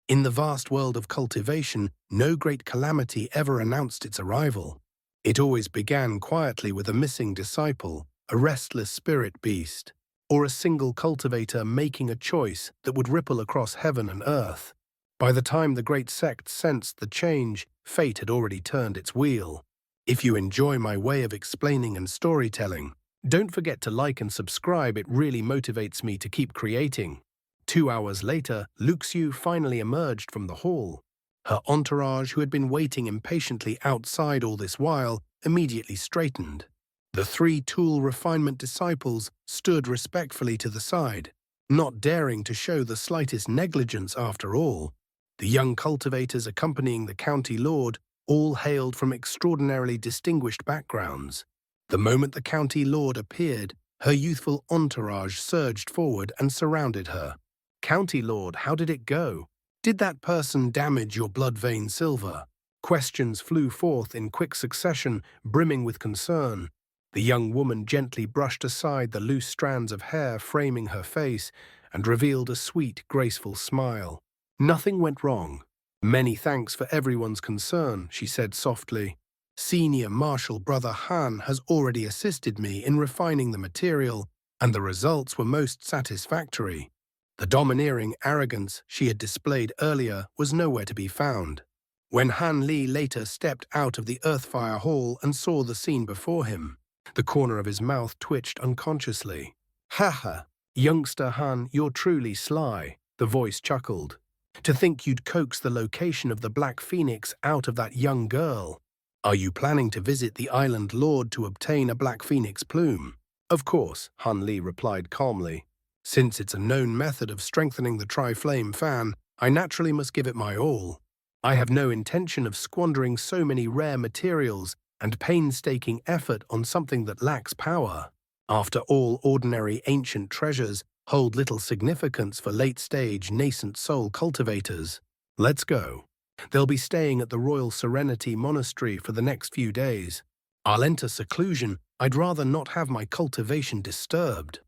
In the vast world of cultivation, no great calamity ever announced its arrival. It always began quietly with a missing disciple, a restless spirit beast, or a single cultivator making a choice that would ripple across heaven and earth. By the time the great sect sensed the change, fate had already turned its wheel. If you enjoy my way of explaining and storytelling, don't forget to like and subscribe. It really motivates me to keep creating. 2 hours later, Luxiu finally emerged from the hall. Her entourage, who had been waiting impatiently outside all this while, immediately straightened. The three tool refinement disciples stood respectfully to the side, not daring to show the slightest negligence after all. The young cultivators accompanying the county lord all hailed from extraordinarily distinguished backgrounds. The moment the county lord appeared, her youthful entourage surged forward and surrounded her. "County Lord, how did it go? Did that person damage your blood-vein silver?" Questions flew forth in quick succession, brimming with concern. The young woman gently brushed aside the loose strands of hair framing her face and revealed a sweet, graceful smile. "Nothing went wrong. Many thanks for everyone's concern," she said softly. "Senior Marshal Brother Han has already assisted me in refining the material, and the results were most satisfactory." The domineering arrogance she had displayed earlier was nowhere to be found. When Han Li later stepped out of the Earthfire Hall and saw the scene before him, the corner of his mouth twitched unconsciously. "Ha, youngster Han, you're truly sly," the voice chuckled. "To think you'd coax the location of the Black Phoenix out of that young girl. Are you planning to visit the Island Lord to obtain a Black Phoenix plume?" "Of course," Han Li replied calmly. "Since it's a known method of strengthening the Tri-Flame fan, I naturally must give it my all. I have no intention of squandering so many rare materials and painstaking effort on something that lacks power. After all, ordinary ancient treasures hold little significance for late-stage nascent soul cultivators. Let's go. They'll be staying at the Royal Serenity Monastery for the next few days. I'll enter seclusion. I'd rather not have my cultivation disturbed."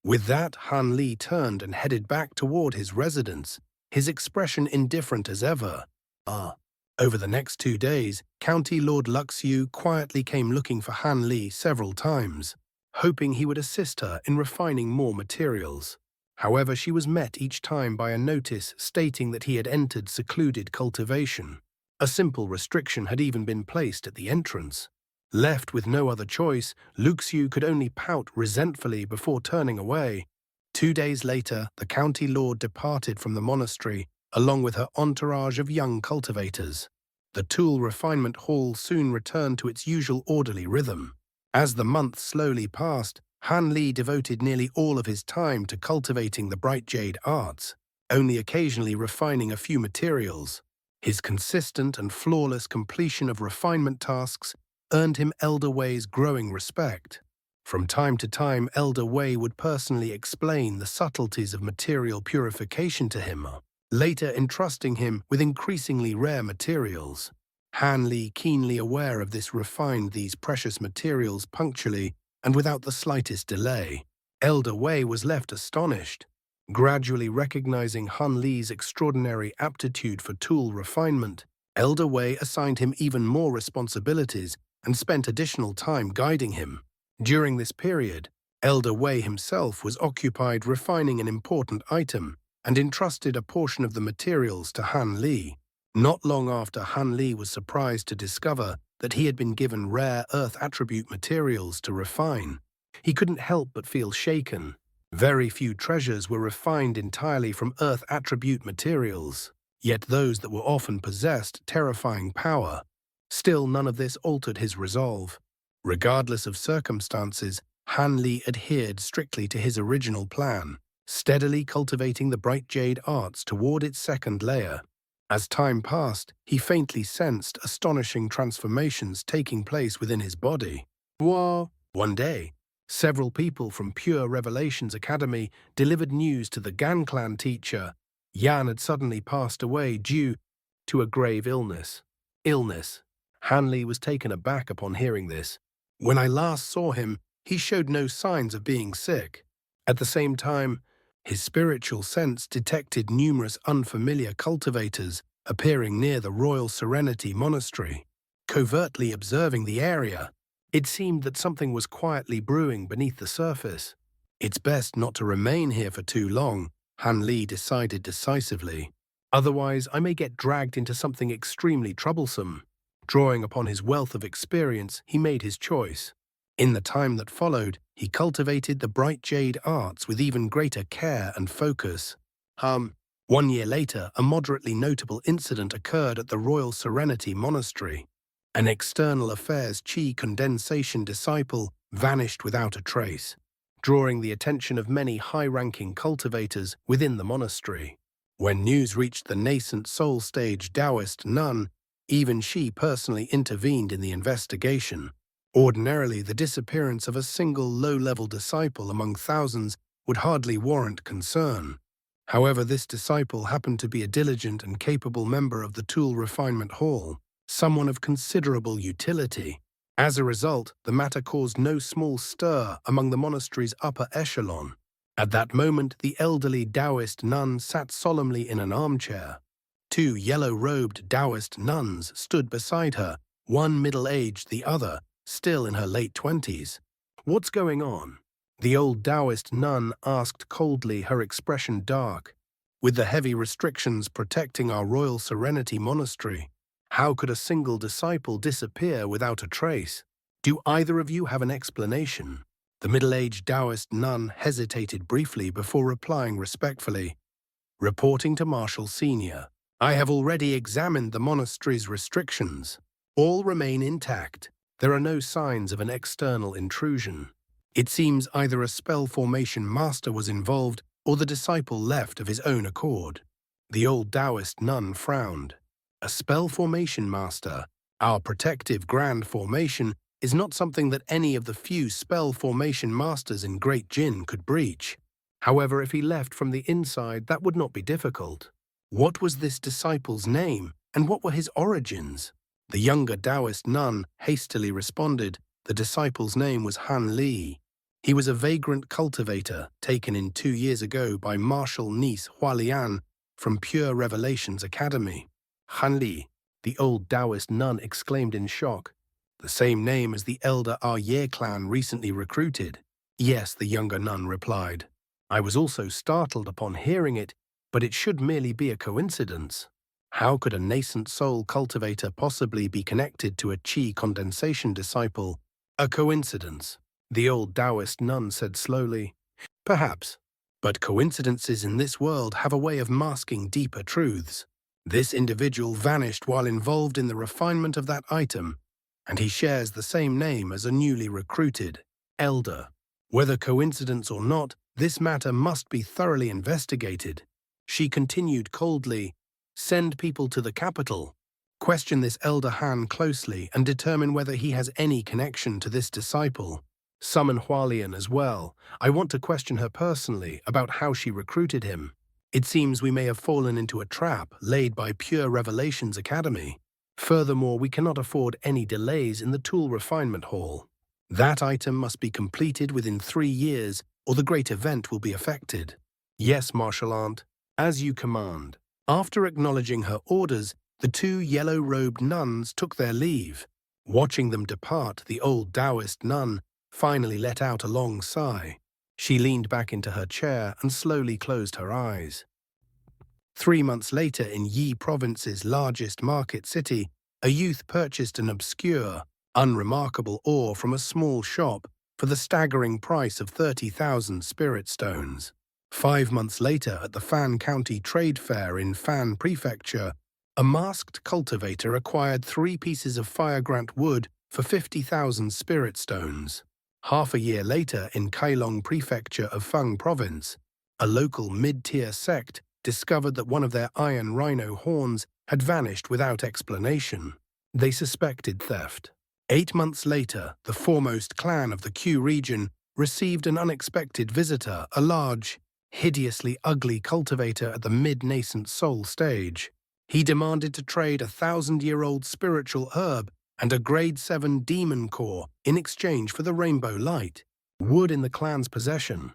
With that, Han Li turned and headed back toward his residence, his expression indifferent as ever. Over the next 2 days, County Lord Luxiu quietly came looking for Han Li several times, hoping he would assist her in refining more materials. However, she was met each time by a notice stating that he had entered secluded cultivation. A simple restriction had even been placed at the entrance. Left with no other choice, Luxiu could only pout resentfully before turning away. 2 days later, the county lord departed from the monastery, along with her entourage of young cultivators. The tool refinement hall soon returned to its usual orderly rhythm. As the months slowly passed, Han Li devoted nearly all of his time to cultivating the bright jade arts, only occasionally refining a few materials. His consistent and flawless completion of refinement tasks earned him Elder Wei's growing respect. From time to time, Elder Wei would personally explain the subtleties of material purification to him, later entrusting him with increasingly rare materials. Han Li, keenly aware of this, refined these precious materials punctually and without the slightest delay. Elder Wei was left astonished. Gradually recognizing Han Li's extraordinary aptitude for tool refinement, Elder Wei assigned him even more responsibilities and spent additional time guiding him. During this period, Elder Wei himself was occupied refining an important item and entrusted a portion of the materials to Han Li. Not long after, Han Li was surprised to discover that he had been given rare earth attribute materials to refine. He couldn't help but feel shaken. Very few treasures were refined entirely from earth attribute materials, yet those that were often possessed terrifying power. Still, none of this altered his resolve. Regardless of circumstances, Han Li adhered strictly to his original plan, steadily cultivating the bright jade arts toward its second layer. As time passed, he faintly sensed astonishing transformations taking place within his body. One day, several people from Pure Revelations Academy delivered news to the Gan clan teacher. Yan had suddenly passed away due to a grave illness. Han Li was taken aback upon hearing this. "When I last saw him, he showed no signs of being sick. At the same time, His spiritual sense detected numerous unfamiliar cultivators appearing near the Royal Serenity Monastery. Covertly observing the area, it seemed that something was quietly brewing beneath the surface. It's best not to remain here for too long, Han Li decided decisively. Otherwise, I may get dragged into something extremely troublesome. Drawing upon his wealth of experience, he made his choice. In the time that followed, he cultivated the bright jade arts with even greater care and focus. 1 year later, a moderately notable incident occurred at the Royal Serenity Monastery. An external affairs Qi condensation disciple vanished without a trace, drawing the attention of many high-ranking cultivators within the monastery. When news reached the nascent soul stage Taoist nun, even she personally intervened in the investigation. Ordinarily, the disappearance of a single low-level disciple among thousands would hardly warrant concern. However, this disciple happened to be a diligent and capable member of the Tool Refinement Hall, someone of considerable utility. As a result, the matter caused no small stir among the monastery's upper echelon. At that moment, the elderly Taoist nun sat solemnly in an armchair. 2 yellow-robed Taoist nuns stood beside her, one middle-aged, the other still in her late 20s. "What's going on?" the old Taoist nun asked coldly, her expression dark. "With the heavy restrictions protecting our Royal Serenity Monastery, how could a single disciple disappear without a trace? Do either of you have an explanation?" The middle-aged Taoist nun hesitated briefly before replying respectfully. "Reporting to Marshal Senior, I have already examined the monastery's restrictions. All remain intact. There are no signs of an external intrusion. It seems either a spell formation master was involved or the disciple left of his own accord." The old Taoist nun frowned. "A spell formation master, our protective grand formation, is not something that any of the few spell formation masters in Great Jin could breach. However, if he left from the inside, that would not be difficult. What was this disciple's name, and what were his origins?" The younger Taoist nun hastily responded. The disciple's name was Han Li. He was a vagrant cultivator taken in 2 years ago by Marshal niece Hualian from Pure Revelations Academy. "Han Li," the old Taoist nun exclaimed in shock. "The same name as the elder our Ye clan recently recruited." "Yes," the younger nun replied. "I was also startled upon hearing it, but it should merely be a coincidence. How could a nascent soul cultivator possibly be connected to a Qi condensation disciple?" "A coincidence," the old Taoist nun said slowly. "Perhaps. But coincidences in this world have a way of masking deeper truths. This individual vanished while involved in the refinement of that item, and he shares the same name as a newly recruited elder. Whether coincidence or not, this matter must be thoroughly investigated." She continued coldly, "Send people to the capital. Question this elder Han closely and determine whether he has any connection to this disciple. Summon Hualian as well. I want to question her personally about how she recruited him. It seems we may have fallen into a trap laid by Pure Revelations Academy. Furthermore, we cannot afford any delays in the Tool Refinement Hall. That item must be completed within 3 years, or the great event will be affected." "Yes, Marshal Aunt, as you command." After acknowledging her orders, the 2 yellow-robed nuns took their leave. Watching them depart, the old Taoist nun finally let out a long sigh. She leaned back into her chair and slowly closed her eyes. 3 months later, in Yi Province's largest market city, a youth purchased an obscure, unremarkable ore from a small shop for the staggering price of 30,000 spirit stones. 5 months later, at the Fan County Trade Fair in Fan Prefecture, a masked cultivator acquired 3 pieces of fire-grant wood for 50,000 spirit stones. Half a year later, in Kailong Prefecture of Feng Province, a local mid-tier sect discovered that one of their iron rhino horns had vanished without explanation. They suspected theft. 8 months later, the foremost clan of the Q region received an unexpected visitor, a large, hideously ugly cultivator at the mid-nascent soul stage. He demanded to trade a 1,000-year-old spiritual herb and a grade 7 demon core in exchange for the rainbow light, wood in the clan's possession.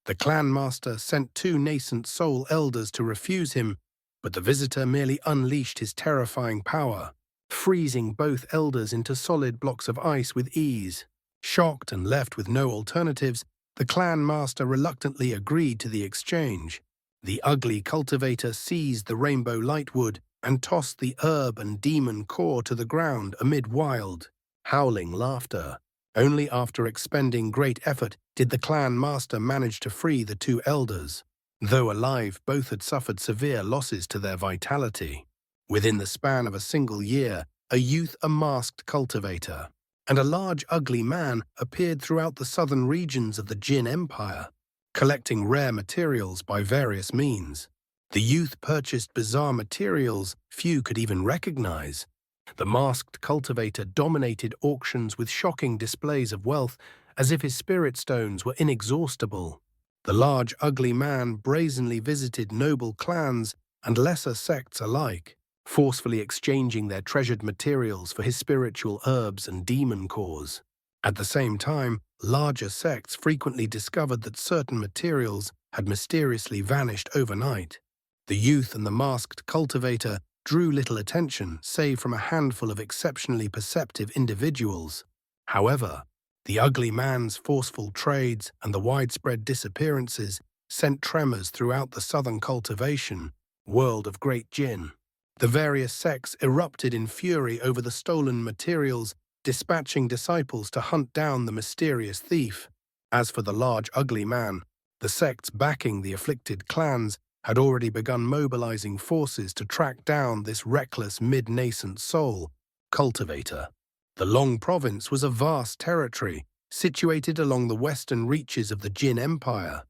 The clan master sent 2 nascent soul elders to refuse him, but the visitor merely unleashed his terrifying power, freezing both elders into solid blocks of ice with ease. Shocked and left with no alternatives, the clan master reluctantly agreed to the exchange. The ugly cultivator seized the rainbow lightwood and tossed the herb and demon core to the ground amid wild, howling laughter. Only after expending great effort did the clan master manage to free the 2 elders. Though alive, both had suffered severe losses to their vitality. Within the span of a single year, a masked cultivator and a large ugly man appeared throughout the southern regions of the Jin Empire, collecting rare materials by various means. The youth purchased bizarre materials few could even recognize. The masked cultivator dominated auctions with shocking displays of wealth, as if his spirit stones were inexhaustible. The large ugly man brazenly visited noble clans and lesser sects alike, forcefully exchanging their treasured materials for his spiritual herbs and demon cores. At the same time, larger sects frequently discovered that certain materials had mysteriously vanished overnight. The youth and the masked cultivator drew little attention save from a handful of exceptionally perceptive individuals. However, the ugly man's forceful trades and the widespread disappearances sent tremors throughout the southern cultivation world of Great Jin. The various sects erupted in fury over the stolen materials, dispatching disciples to hunt down the mysterious thief. As for the large ugly man, the sects backing the afflicted clans had already begun mobilizing forces to track down this reckless mid-nascent soul cultivator. The Long Province was a vast territory, situated along the western reaches of the Jin Empire.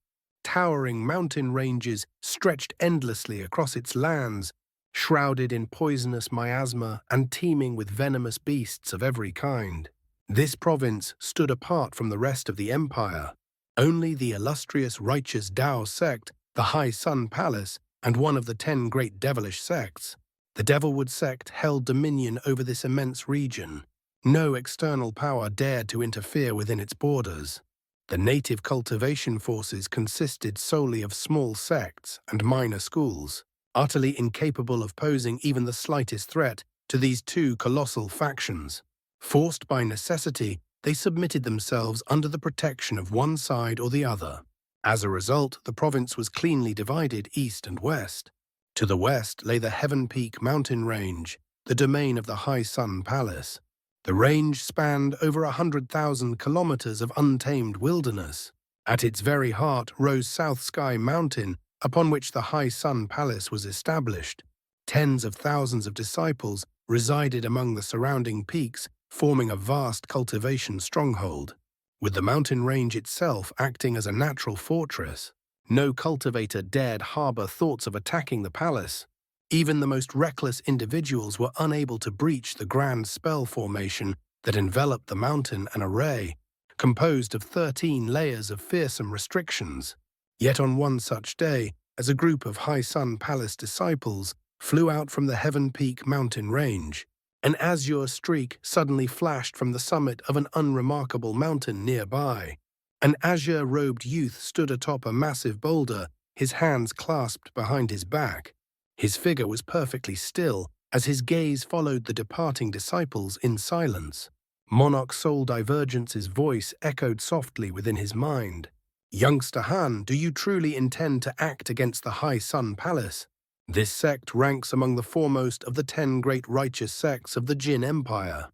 Towering mountain ranges stretched endlessly across its lands, shrouded in poisonous miasma and teeming with venomous beasts of every kind. This province stood apart from the rest of the empire. Only the illustrious righteous Dao sect, the High Sun Palace, and one of the 10 great devilish sects, the Devilwood sect, held dominion over this immense region. No external power dared to interfere within its borders. The native cultivation forces consisted solely of small sects and minor schools, utterly incapable of posing even the slightest threat to these 2 colossal factions. Forced by necessity, they submitted themselves under the protection of one side or the other. As a result, the province was cleanly divided east and west. To the west lay the Heaven Peak mountain range, the domain of the High Sun Palace. The range spanned over 100,000 kilometers of untamed wilderness. At its very heart rose South Sky Mountain, upon which the High Sun Palace was established. Tens of thousands of disciples resided among the surrounding peaks, forming a vast cultivation stronghold. With the mountain range itself acting as a natural fortress, no cultivator dared harbor thoughts of attacking the palace. Even the most reckless individuals were unable to breach the grand spell formation that enveloped the mountain, an array composed of 13 layers of fearsome restrictions. Yet on one such day, as a group of High Sun Palace disciples flew out from the Heaven Peak mountain range, an azure streak suddenly flashed from the summit of an unremarkable mountain nearby. An azure-robed youth stood atop a massive boulder, his hands clasped behind his back. His figure was perfectly still as his gaze followed the departing disciples in silence. Monarch Soul Divergence's voice echoed softly within his mind. "Youngster Han, do you truly intend to act against the High Sun Palace? This sect ranks among the foremost of the 10 great righteous sects of the Jin Empire.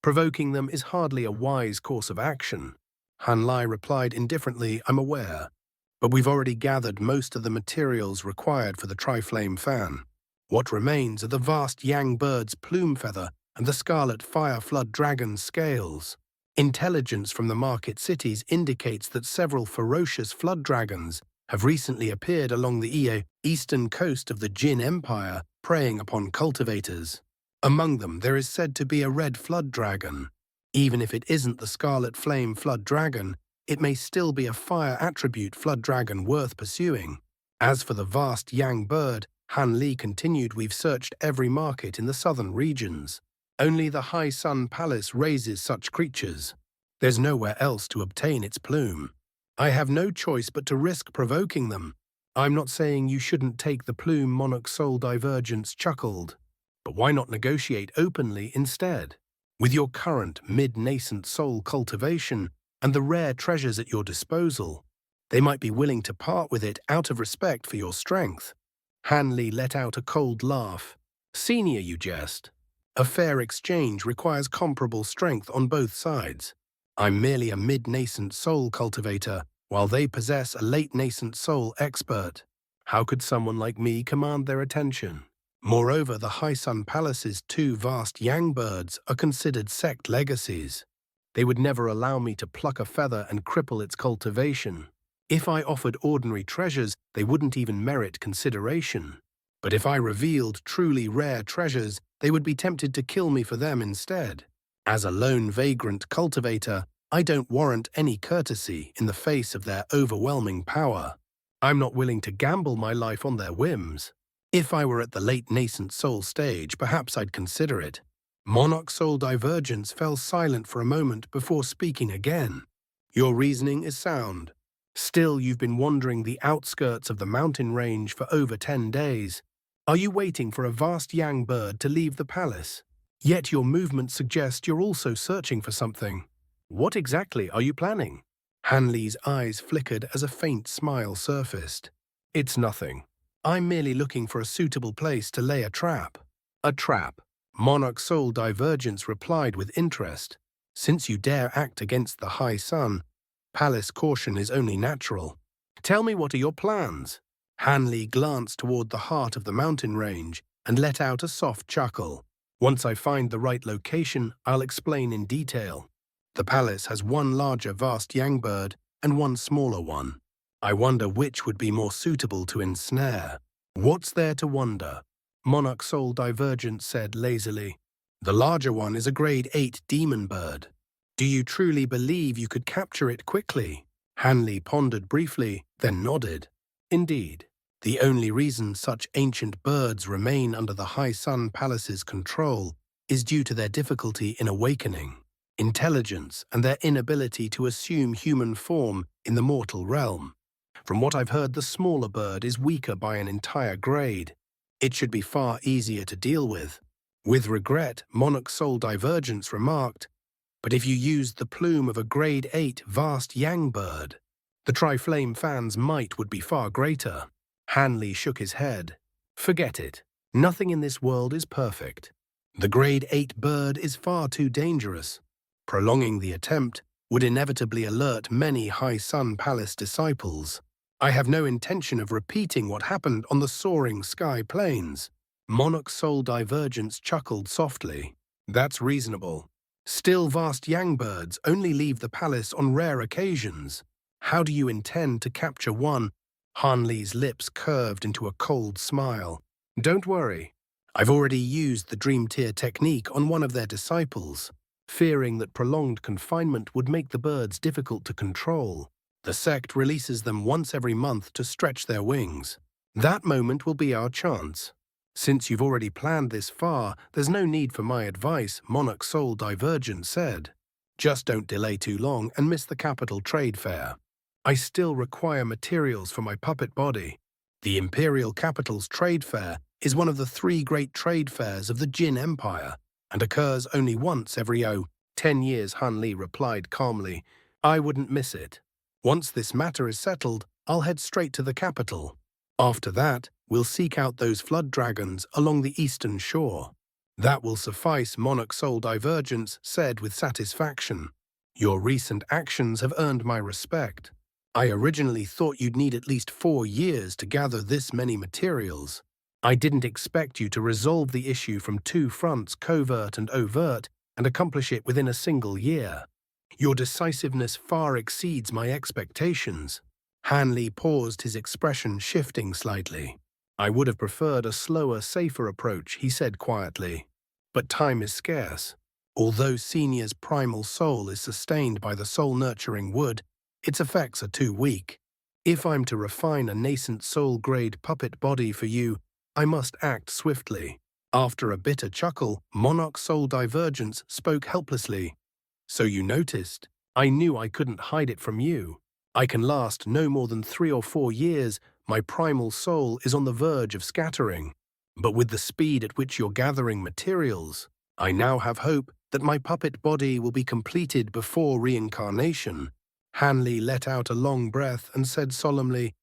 Provoking them is hardly a wise course of action." Han Lai replied indifferently, "I'm aware, but we've already gathered most of the materials required for the Triflame fan. What remains are the vast Yang bird's plume feather and the scarlet fire flood dragon's scales. Intelligence from the market cities indicates that several ferocious flood dragons have recently appeared along the eastern coast of the Jin Empire, preying upon cultivators. Among them, there is said to be a red flood dragon. Even if it isn't the scarlet flame flood dragon, it may still be a fire attribute flood dragon worth pursuing. As for the vast Yang bird," Han Li continued, "we've searched every market in the southern regions. Only the High Sun Palace raises such creatures. There's nowhere else to obtain its plume. I have no choice but to risk provoking them. I'm not saying you shouldn't take the plume, Monarch Soul Divergence chuckled. But why not negotiate openly instead? With your current mid-nascent soul cultivation and the rare treasures at your disposal, they might be willing to part with it out of respect for your strength. Hanley let out a cold laugh. Senior, you jest. A fair exchange requires comparable strength on both sides. I'm merely a mid-nascent soul cultivator, while they possess a late-nascent soul expert. How could someone like me command their attention? Moreover, the High Sun Palace's two vast yang birds are considered sect legacies. They would never allow me to pluck a feather and cripple its cultivation. If I offered ordinary treasures, they wouldn't even merit consideration. But if I revealed truly rare treasures, they would be tempted to kill me for them instead. As a lone vagrant cultivator, I don't warrant any courtesy in the face of their overwhelming power. I'm not willing to gamble my life on their whims. If I were at the late nascent soul stage, perhaps I'd consider it. Monarch Soul Divergence fell silent for a moment before speaking again. Your reasoning is sound. Still, you've been wandering the outskirts of the mountain range for over 10 days. Are you waiting for a vast yang bird to leave the palace? Yet your movements suggest you're also searching for something. What exactly are you planning? Hanley's eyes flickered as a faint smile surfaced. It's nothing. I'm merely looking for a suitable place to lay a trap. A trap? Monarch Soul Divergence replied with interest. Since you dare act against the High Sun, palace caution is only natural. Tell me, what are your plans? Hanley glanced toward the heart of the mountain range and let out a soft chuckle. Once I find the right location, I'll explain in detail. The palace has one larger vast yang bird and one smaller one. I wonder which would be more suitable to ensnare. What's there to wonder? Monarch Soul Divergence said lazily. The larger one is a grade 8 demon bird. Do you truly believe you could capture it quickly? Hanley pondered briefly, then nodded. Indeed. The only reason such ancient birds remain under the High Sun Palace's control is due to their difficulty in awakening, intelligence, and their inability to assume human form in the mortal realm. From what I've heard, the smaller bird is weaker by an entire grade. It should be far easier to deal with. With regret, Monarch Soul Divergence remarked, but if you used the plume of a grade 8 vast yang bird, the Triflame fan's might would be far greater. Hanley shook his head. Forget it. Nothing in this world is perfect. The grade 8 bird is far too dangerous. Prolonging the attempt would inevitably alert many High Sun Palace disciples. I have no intention of repeating what happened on the soaring sky plains. Monarch Soul Divergence chuckled softly. That's reasonable. Still, vast yang birds only leave the palace on rare occasions. How do you intend to capture one? Hanley's lips curved into a cold smile. Don't worry. I've already used the Dream Tier technique on one of their disciples, fearing that prolonged confinement would make the birds difficult to control. The sect releases them once every month to stretch their wings. That moment will be our chance. Since you've already planned this far, there's no need for my advice, Monarch Soul Divergence said. Just don't delay too long and miss the capital trade fair. I still require materials for my puppet body. The Imperial Capital's trade fair is one of the 3 great trade fairs of the Jin Empire and occurs only once every 10 years, Hanley replied calmly. I wouldn't miss it. Once this matter is settled, I'll head straight to the capital. After that, we'll seek out those flood dragons along the eastern shore. That will suffice, Monarch Soul Divergence said with satisfaction. Your recent actions have earned my respect. I originally thought you'd need at least 4 years to gather this many materials. I didn't expect you to resolve the issue from 2 fronts, covert and overt, and accomplish it within a single year. Your decisiveness far exceeds my expectations. Hanley paused, his expression shifting slightly. I would have preferred a slower, safer approach, he said quietly. But time is scarce. Although Senior's primal soul is sustained by the soul-nurturing wood, its effects are too weak. If I'm to refine a nascent soul-grade puppet body for you, I must act swiftly. After a bitter chuckle, Monarch Soul Divergence spoke helplessly. So you noticed. I knew I couldn't hide it from you. I can last no more than 3 or 4 years. My primal soul is on the verge of scattering. But with the speed at which you're gathering materials, I now have hope that my puppet body will be completed before reincarnation." Hanli let out a long breath and said solemnly,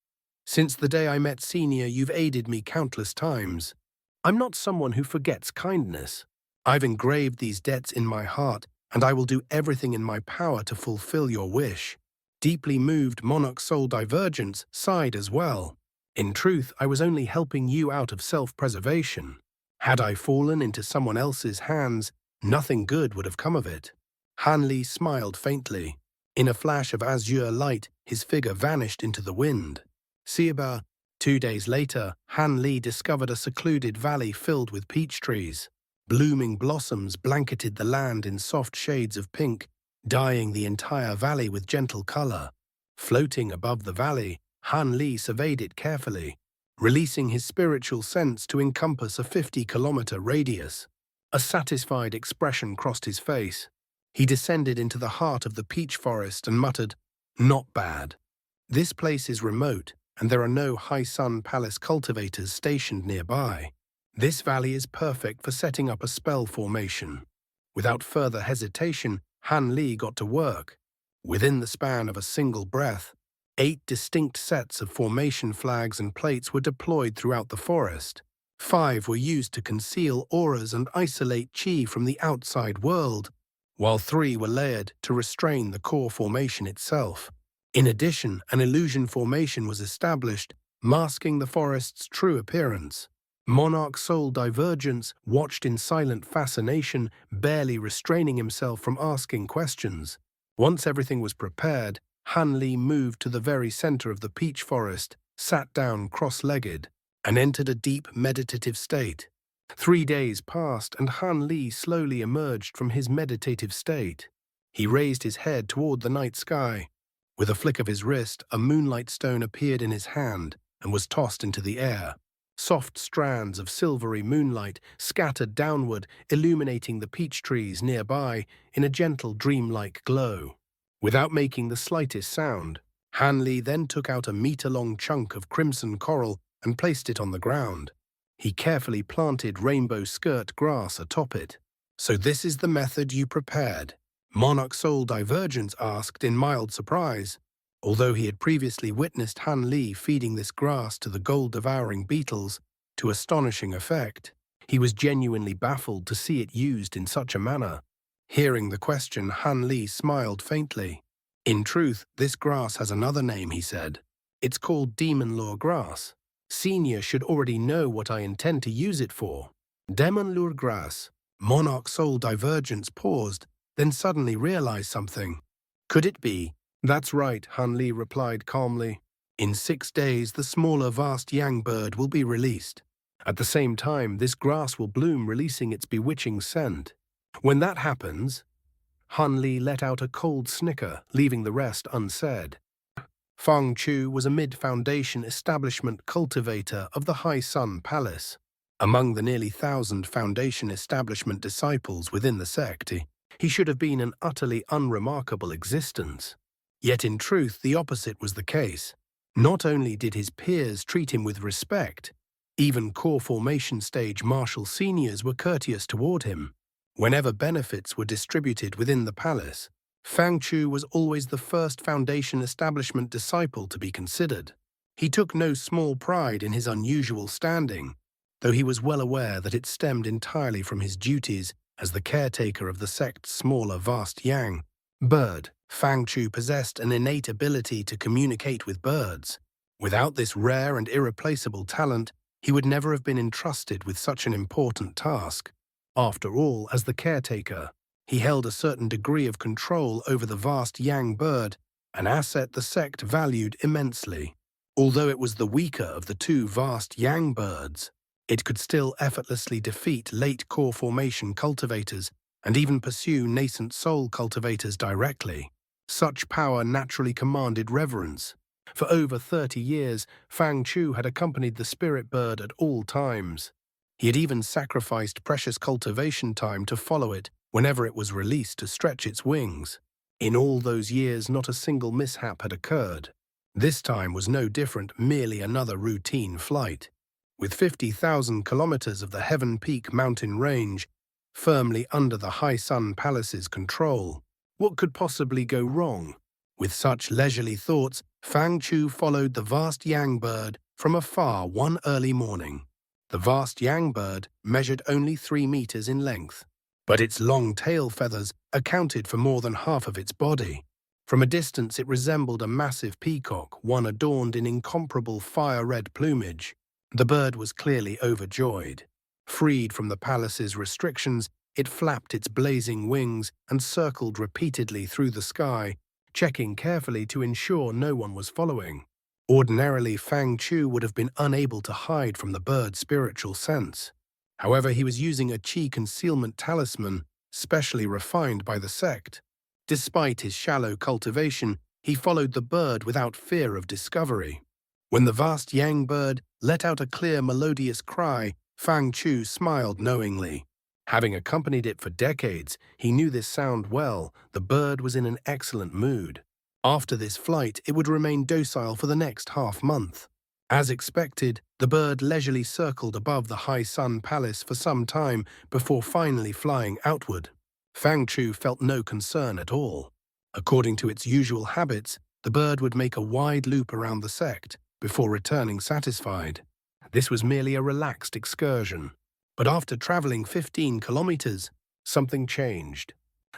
"Since the day I met Senior, you've aided me countless times. I'm not someone who forgets kindness. I've engraved these debts in my heart, and I will do everything in my power to fulfill your wish." Deeply moved, Monarch Soul Divergence sighed as well. "In truth, I was only helping you out of self-preservation. Had I fallen into someone else's hands, nothing good would have come of it." Hanli smiled faintly. In a flash of azure light, his figure vanished into the wind. Siba. 2 days later, Hanli discovered a secluded valley filled with peach trees. Blooming blossoms blanketed the land in soft shades of pink, dyeing the entire valley with gentle color. Floating above the valley, Hanli surveyed it carefully, releasing his spiritual sense to encompass a 50-kilometer radius. A satisfied expression crossed his face. He descended into the heart of the peach forest and muttered, "Not bad. This place is remote, and there are no High Sun Palace cultivators stationed nearby. This valley is perfect for setting up a spell formation." Without further hesitation, Hanli got to work. Within the span of a single breath, 8 distinct sets of formation flags and plates were deployed throughout the forest. 5 were used to conceal auras and isolate chi from the outside world, while 3 were layered to restrain the core formation itself. In addition, an illusion formation was established, masking the forest's true appearance. Monarch Soul Divergence watched in silent fascination, barely restraining himself from asking questions. Once everything was prepared, Hanli moved to the very center of the peach forest, sat down cross-legged, and entered a deep meditative state. 3 days passed, and Hanli slowly emerged from his meditative state. He raised his head toward the night sky. With a flick of his wrist, a moonlight stone appeared in his hand and was tossed into the air. Soft strands of silvery moonlight scattered downward, illuminating the peach trees nearby in a gentle dreamlike glow. Without making the slightest sound, Hanli then took out a meter-long chunk of crimson coral and placed it on the ground. He carefully planted rainbow skirt grass atop it. "So this is the method you prepared?" Monarch Soul Divergence asked in mild surprise. Although he had previously witnessed Hanli feeding this grass to the gold-devouring beetles to astonishing effect, he was genuinely baffled to see it used in such a manner. Hearing the question, Hanli smiled faintly. "In truth, this grass has another name," he said. "It's called Demon Lure Grass. Senior should already know what I intend to use it for." Demon Lure Grass. Monarch Soul Divergence paused, then suddenly realized something. "Could it be?" "That's right," Hanli replied calmly. "In 6 days, the smaller vast yang bird will be released. At the same time, this grass will bloom, releasing its bewitching scent. When that happens..." Hanli let out a cold snicker, leaving the rest unsaid. Fang Chu was a mid-foundation establishment cultivator of the High Sun Palace. Among the nearly 1,000 foundation establishment disciples within the sect, he should have been an utterly unremarkable existence. Yet in truth, the opposite was the case. Not only did his peers treat him with respect, even core formation stage martial seniors were courteous toward him. Whenever benefits were distributed within the palace, Fang Chu was always the first foundation establishment disciple to be considered. He took no small pride in his unusual standing, though he was well aware that it stemmed entirely from his duties as the caretaker of the sect's smaller vast yang bird. Fang Chu possessed an innate ability to communicate with birds. Without this rare and irreplaceable talent, he would never have been entrusted with such an important task. After all, as the caretaker, he held a certain degree of control over the vast yang bird, an asset the sect valued immensely. Although it was the weaker of the 2 vast yang birds, it could still effortlessly defeat late core formation cultivators and even pursue nascent soul cultivators directly. Such power naturally commanded reverence. For over 30 years, Fang Chu had accompanied the spirit bird at all times. He had even sacrificed precious cultivation time to follow it whenever it was released to stretch its wings. In all those years, not a single mishap had occurred. This time was no different, merely another routine flight. With 50,000 kilometers of the Heaven Peak mountain range firmly under the High Sun Palace's control, what could possibly go wrong? With such leisurely thoughts, Fang Chu followed the vast yang bird from afar one early morning. The vast yang bird measured only 3 meters in length, but its long tail feathers accounted for more than half of its body. From a distance it resembled a massive peacock, one adorned in incomparable fire-red plumage. The bird was clearly overjoyed. Freed from the palace's restrictions, it flapped its blazing wings and circled repeatedly through the sky, checking carefully to ensure no one was following. Ordinarily, Fang Chu would have been unable to hide from the bird's spiritual sense. However, he was using a qi concealment talisman, specially refined by the sect. Despite his shallow cultivation, he followed the bird without fear of discovery. When the vast yang bird let out a clear, melodious cry, Fang Chu smiled knowingly. Having accompanied it for decades, he knew this sound well. The bird was in an excellent mood. After this flight, it would remain docile for the next half-month. As expected, the bird leisurely circled above the High Sun Palace for some time before finally flying outward. Fang Chu felt no concern at all. According to its usual habits, the bird would make a wide loop around the sect before returning satisfied. This was merely a relaxed excursion. But after traveling 15 kilometers, something changed.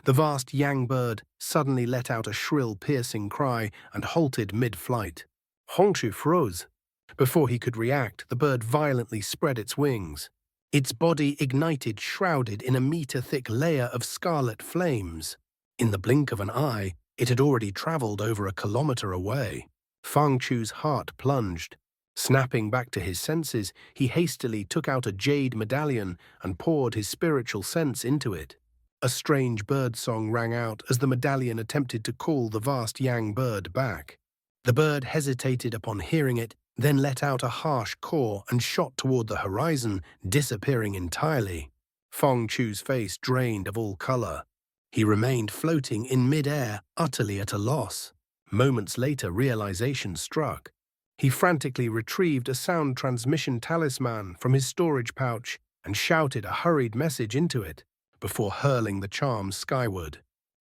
The vast yang bird suddenly let out a shrill, piercing cry and halted mid-flight. Hongshu froze. Before he could react, the bird violently spread its wings. Its body ignited, shrouded in a meter-thick layer of scarlet flames. In the blink of an eye, it had already traveled over a kilometer away. Fang Chu's heart plunged. Snapping back to his senses, he hastily took out a jade medallion and poured his spiritual sense into it. A strange bird song rang out as the medallion attempted to call the vast yang bird back. The bird hesitated upon hearing it, then let out a harsh caw and shot toward the horizon, disappearing entirely. Fang Chu's face drained of all color. He remained floating in mid-air, utterly at a loss. Moments later, realization struck. He frantically retrieved a sound transmission talisman from his storage pouch and shouted a hurried message into it before hurling the charm skyward.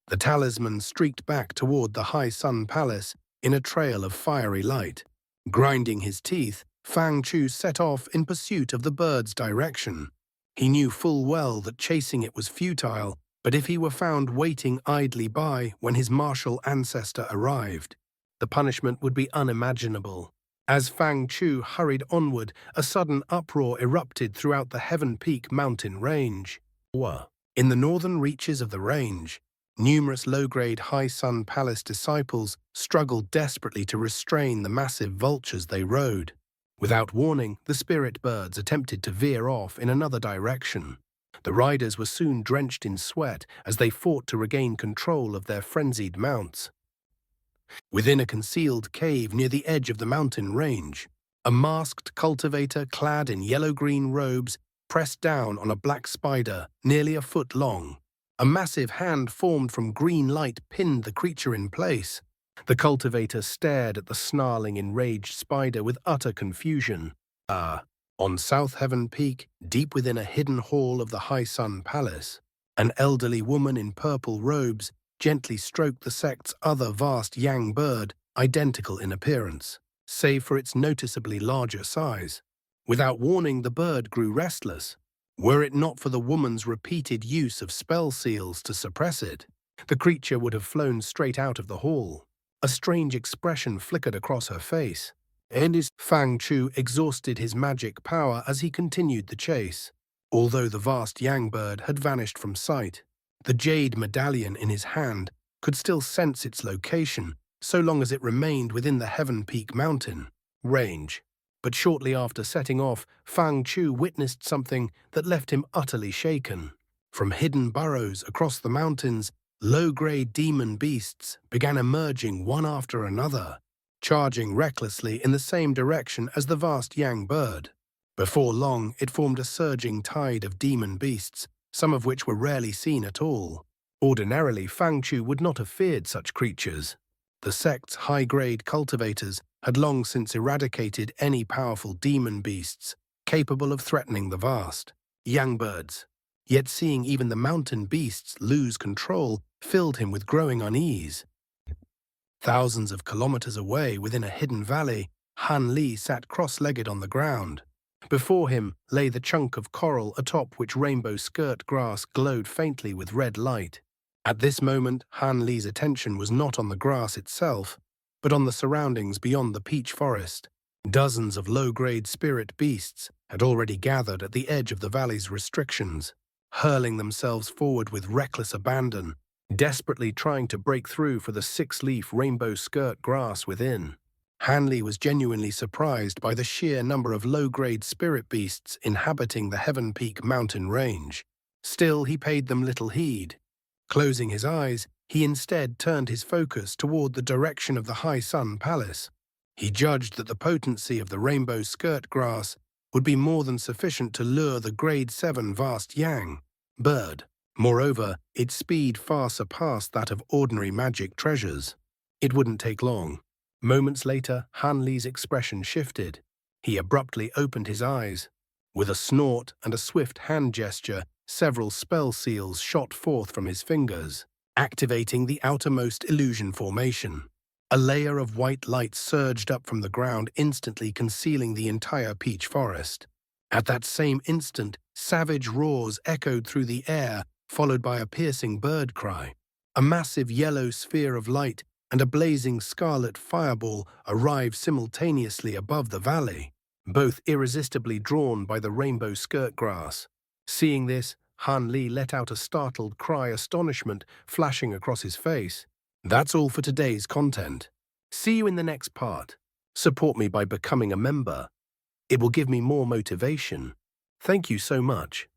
The talisman streaked back toward the High Sun Palace in a trail of fiery light. Grinding his teeth, Fang Chu set off in pursuit of the bird's direction. He knew full well that chasing it was futile, but if he were found waiting idly by when his martial ancestor arrived, the punishment would be unimaginable. As Fang Chu hurried onward, a sudden uproar erupted throughout the Heaven Peak mountain range. In the northern reaches of the range, numerous low-grade High Sun Palace disciples struggled desperately to restrain the massive vultures they rode. Without warning, the spirit birds attempted to veer off in another direction. The riders were soon drenched in sweat as they fought to regain control of their frenzied mounts. Within a concealed cave near the edge of the mountain range, a masked cultivator clad in yellow-green robes pressed down on a black spider nearly a foot long. A massive hand formed from green light pinned the creature in place. The cultivator stared at the snarling, enraged spider with utter confusion. On South Heaven Peak, deep within a hidden hall of the High Sun Palace, an elderly woman in purple robes gently stroked the sect's other vast yang bird, identical in appearance, save for its noticeably larger size. Without warning, the bird grew restless. Were it not for the woman's repeated use of spell seals to suppress it, the creature would have flown straight out of the hall. A strange expression flickered across her face. Fang Chu exhausted his magic power as he continued the chase. Although the vast yang bird had vanished from sight, the jade medallion in his hand could still sense its location so long as it remained within the Heaven Peak mountain range. But shortly after setting off, Fang Chu witnessed something that left him utterly shaken. From hidden burrows across the mountains, low-grade demon beasts began emerging one after another, charging recklessly in the same direction as the vast yang bird. Before long, it formed a surging tide of demon beasts, some of which were rarely seen at all. Ordinarily, Fangchu would not have feared such creatures. The sect's high-grade cultivators had long since eradicated any powerful demon beasts capable of threatening the vast young birds. Yet seeing even the mountain beasts lose control filled him with growing unease. Thousands of kilometers away, within a hidden valley, Han Li sat cross-legged on the ground. Before him lay the chunk of coral atop which rainbow skirt grass glowed faintly with red light. At this moment, Han Li's attention was not on the grass itself, but on the surroundings beyond the peach forest. Dozens of low-grade spirit beasts had already gathered at the edge of the valley's restrictions, hurling themselves forward with reckless abandon, desperately trying to break through for the six-leaf rainbow skirt grass within. Han Li was genuinely surprised by the sheer number of low-grade spirit beasts inhabiting the Heaven Peak mountain range. Still, he paid them little heed. Closing his eyes, he instead turned his focus toward the direction of the High Sun Palace. He judged that the potency of the rainbow skirt grass would be more than sufficient to lure the grade 7 vast yang bird. Moreover, its speed far surpassed that of ordinary magic treasures. It wouldn't take long. Moments later, Han Li's expression shifted. He abruptly opened his eyes. With a snort and a swift hand gesture, several spell seals shot forth from his fingers, activating the outermost illusion formation. A layer of white light surged up from the ground, instantly concealing the entire peach forest. At that same instant, savage roars echoed through the air, followed by a piercing bird cry. A massive yellow sphere of light and a blazing scarlet fireball arrived simultaneously above the valley, both irresistibly drawn by the rainbow skirt grass. Seeing this, Han Li let out a startled cry, astonishment flashing across his face. That's all for today's content. See you in the next part. Support me by becoming a member. It will give me more motivation. Thank you so much.